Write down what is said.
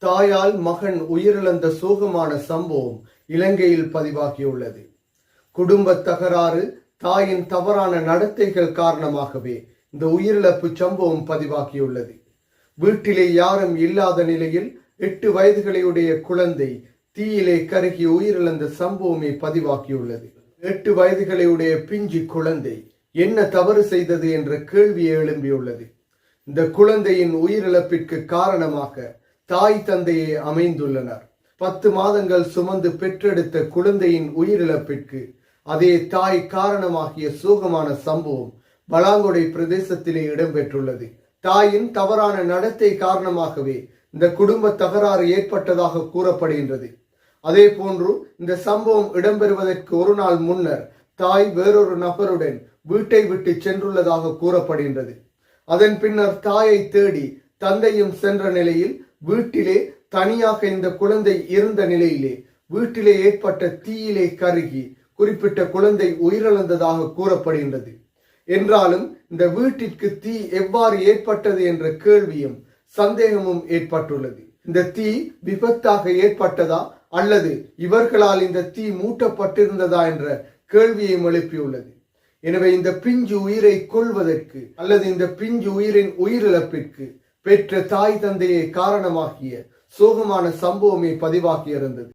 தாயால் மகன் உயிரிழந்த சோகமான சம்பவம் இலங்கையில் பதிவாகியுள்ளது. குடும்ப தகராறு, தாயின் தவறான நடத்தைகள் காரணமாகவே இந்த உயிரிழப்பு சம்பவம் பதிவாகியுள்ளது. வீட்டிலே யாரும் இல்லாத நிலையில் 8 வயதுகளையுடைய குழந்தை தீயிலே கருகி உயிரிழந்த சம்பவமே பதிவாகியுள்ளது. 8 வயதுகளையுடைய பிஞ்சு குழந்தை என்ன தவறு செய்தது என்ற கேள்வியை எழும்பியுள்ளது. இந்த குழந்தையின் உயிரிழப்பிற்கு காரணமாக தாய் தந்தையே அமைந்துள்ளனர். 10 மாதங்கள் சுமந்து பெற்றெடுத்த குழந்தையின் உயிரிழப்பிற்கு அதே தாய் காரணமாகிய சோகமான சம்பவம் பலாங்கொடை பிரதேசத்திலே இடம்பெற்றுள்ளது. தாயின் தவறான நடத்தை காரணமாகவே இந்த குடும்ப தகராறு ஏற்பட்டதாக கூறப்படுகின்றது. அதே போன்று இந்த சம்பவம் இடம்பெறுவதற்கு ஒரு நாள் முன்னர் தாய் வேறொரு நபருடன் வீட்டை விட்டு சென்றுள்ளதாக கூறப்படுகின்றது. அதன் பின்னர் தாயை தேடி தந்தையும் சென்ற நிலையில் வீட்டிலே தனியாக இந்த குழந்தை இருந்த நிலையிலே வீட்டிலே ஏற்பட்ட தீயிலே கருகி குறிப்பிட்ட குழந்தை உயிரிழந்ததாக கூறப்படுகின்றது. என்றாலும் இந்த வீட்டிற்கு தீ எவ்வாறு ஏற்பட்டது என்ற கேள்வியும் சந்தேகமும் ஏற்பட்டுள்ளது. இந்த தீ விபத்தாக ஏற்பட்டதா அல்லது இவர்களால் இந்த தீ மூட்டப்பட்டிருந்ததா என்ற கேள்வியையும் எழுப்பியுள்ளது. எனவே இந்த பிஞ்சு உயிரை கொள்வதற்கு அல்லது இந்த பிஞ்சு உயிரின் உயிரிழப்பிற்கு பெற்ற தாய் தந்தையை காரணமாகிய சோகமான சம்பவமே பதிவாகியிருந்தது.